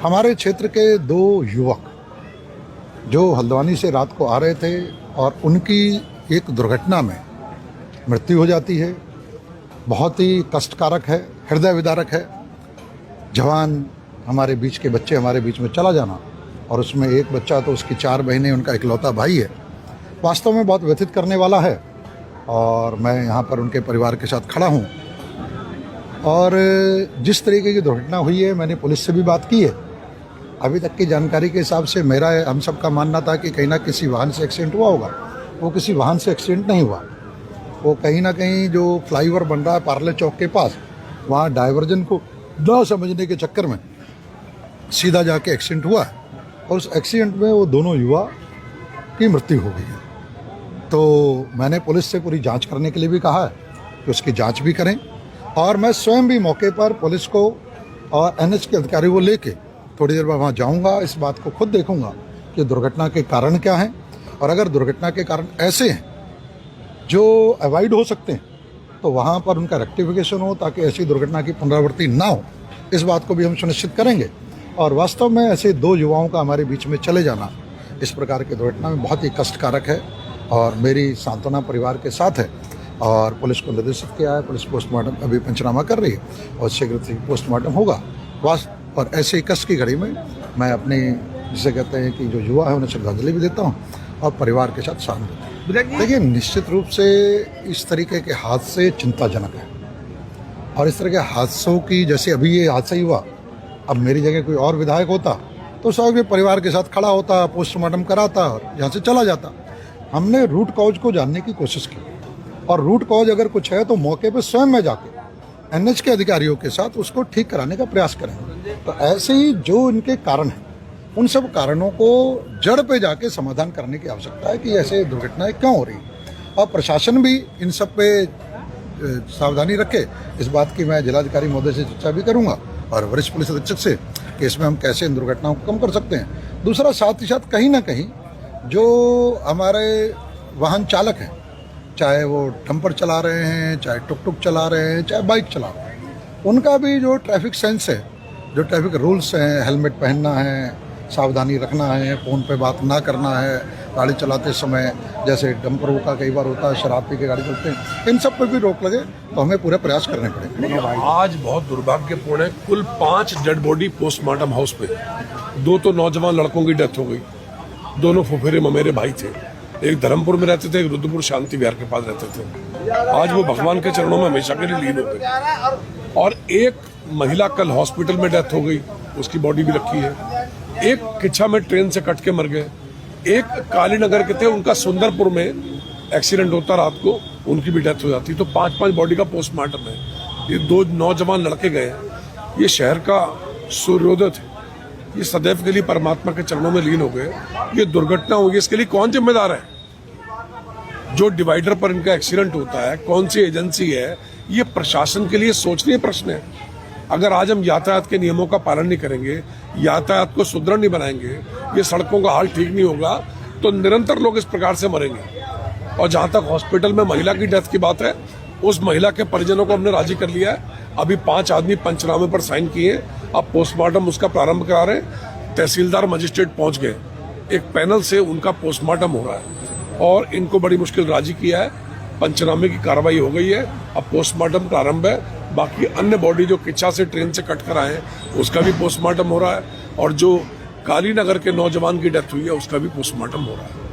हमारे क्षेत्र के दो युवक जो हल्द्वानी से रात को आ रहे थे और उनकी एक दुर्घटना में मृत्यु हो जाती है। बहुत ही कष्टकारक है, हृदय विदारक है। जवान हमारे बीच के बच्चे हमारे बीच में चला जाना, और उसमें एक बच्चा तो उसकी 4 बहनें, उनका इकलौता भाई है, वास्तव में बहुत व्यथित करने वाला है। और मैं यहाँ पर उनके परिवार के साथ खड़ा हूँ। और जिस तरीके की दुर्घटना हुई है, मैंने पुलिस से भी बात की है। अभी तक की जानकारी के हिसाब से हम सबका मानना था कि कहीं ना किसी वाहन से एक्सीडेंट हुआ होगा। वो किसी वाहन से एक्सीडेंट नहीं हुआ। वो कहीं ना कहीं जो फ्लाईओवर बन रहा है पार्ले चौक के पास, वहाँ डाइवर्जन को न समझने के चक्कर में सीधा जाके एक्सीडेंट हुआ है, और उस एक्सीडेंट में वो दोनों युवा की मृत्यु हो गई है। तो मैंने पुलिस से पूरी जांच करने के लिए भी कहा है कि उसकी जांच भी करें, और मैं स्वयं भी मौके पर पुलिस को और एनएच के अधिकारियों को लेके थोड़ी देर बाद वहाँ जाऊँगा। इस बात को खुद देखूँगा कि दुर्घटना के कारण क्या हैं, और अगर दुर्घटना के कारण ऐसे हैं जो अवॉइड हो सकते हैं तो वहाँ पर उनका रेक्टिफिकेशन हो, ताकि ऐसी दुर्घटना की पुनरावृत्ति ना हो। इस बात को भी हम सुनिश्चित करेंगे। और वास्तव में ऐसे दो युवाओं का हमारे बीच में चले जाना इस प्रकार की दुर्घटना में बहुत ही कष्टकारक है, और मेरी सांत्वना परिवार के साथ है। और पुलिस को निर्देशित किया है, पुलिस पोस्टमार्टम अभी पंचनामा कर रही है और शीघ्र ही पोस्टमार्टम होगा। और ऐसे ही कष्ट की घड़ी में मैं अपने, जिसे कहते हैं कि जो युवा है, उन्हें श्रद्धांजलि भी देता हूँ और परिवार के साथ शामिल होता हूँ। देखिए, निश्चित रूप से इस तरीके के हादसे चिंताजनक है, और इस तरह के हादसों की, जैसे अभी ये हादसा ही हुआ, अब मेरी जगह कोई और विधायक होता तो स्वाभाविक परिवार के साथ खड़ा होता, पोस्टमार्टम कराता और यहाँ से चला जाता। हमने रूट कॉज को जानने की कोशिश की, और रूट कॉज अगर कुछ है तो मौके पर स्वयं में जाके एनएच के अधिकारियों के साथ उसको ठीक कराने का प्रयास करेंगे। तो ऐसे ही जो इनके कारण हैं, उन सब कारणों को जड़ पे जाके समाधान करने की आवश्यकता है कि ऐसे दुर्घटनाएं क्यों हो रही, और प्रशासन भी इन सब पे सावधानी रखे। इस बात की मैं जिलाधिकारी महोदय से चर्चा भी करूंगा और वरिष्ठ पुलिस अधीक्षक से कि इसमें हम कैसे इन दुर्घटनाओं को कम कर सकते हैं। दूसरा, साथ ही साथ कहीं ना कहीं जो हमारे वाहन चालक हैं, चाहे वो डंपर चला रहे हैं, चाहे टुक टुक चला रहे हैं, चाहे बाइक चला रहे हैं, उनका भी जो ट्रैफिक सेंस है, जो ट्रैफिक रूल्स हैं, हेलमेट पहनना है, सावधानी रखना है, फ़ोन पे बात ना करना है, गाड़ी चलाते समय, जैसे डंपरों का कई बार होता है, शराब पी के गाड़ी चलते हैं, इन सब पर भी रोक लगे तो हमें पूरे प्रयास करने पड़ेंगे। आज बहुत दुर्भाग्यपूर्ण है, कुल 5 डेड बॉडी पोस्टमार्टम हाउस पे, 2 तो नौजवान लड़कों की डेथ हो गई। दोनों फुफेरे ममेरे भाई थे, एक धर्मपुर में रहते थे, एक रुद्रपुर शांति विहार के पास रहते थे। आज वो भगवान के चरणों में हमेशा के लिए लीन हो गए। और एक महिला कल हॉस्पिटल में डेथ हो गई, उसकी बॉडी भी रखी है। एक किच्छा में ट्रेन से कट के मर गए। एक कालीनगर के थे, उनका सुंदरपुर में एक्सीडेंट होता रात को, उनकी भी डेथ हो जाती। तो 5-5 बॉडी का पोस्टमार्टम है। ये 2 नौजवान लड़के गए। ये शहर का सूर्योदय थे, ये सदैव के लिए परमात्मा के चरणों में लीन हो गए। ये दुर्घटना होगी, इसके लिए कौन जिम्मेदार है? जो डिवाइडर पर इनका एक्सीडेंट होता है, कौन सी एजेंसी है? ये प्रशासन के लिए सोचनीय प्रश्न है। अगर आज हम यातायात के नियमों का पालन नहीं करेंगे, यातायात को सुदृढ़ नहीं बनाएंगे, ये सड़कों का हाल ठीक नहीं होगा, तो निरंतर लोग इस प्रकार से मरेंगे। और जहां तक हॉस्पिटल में महिला की डेथ की बात है, उस महिला के परिजनों को हमने राजी कर लिया है। अभी 5 आदमी पंचनामे पर साइन किए, अब पोस्टमार्टम उसका प्रारंभ करा रहे हैं। तहसीलदार मजिस्ट्रेट पहुंच गए, एक पैनल से उनका पोस्टमार्टम हो रहा है, और इनको बड़ी मुश्किल राजी किया है। पंचनामे की कार्रवाई हो गई है, अब पोस्टमार्टम प्रारंभ है। बाकी अन्य बॉडी जो किच्छा से ट्रेन से कट कर आए हैं, उसका भी पोस्टमार्टम हो रहा है, और जो कालीनगर के नौजवान की डेथ हुई है, उसका भी पोस्टमार्टम हो रहा है।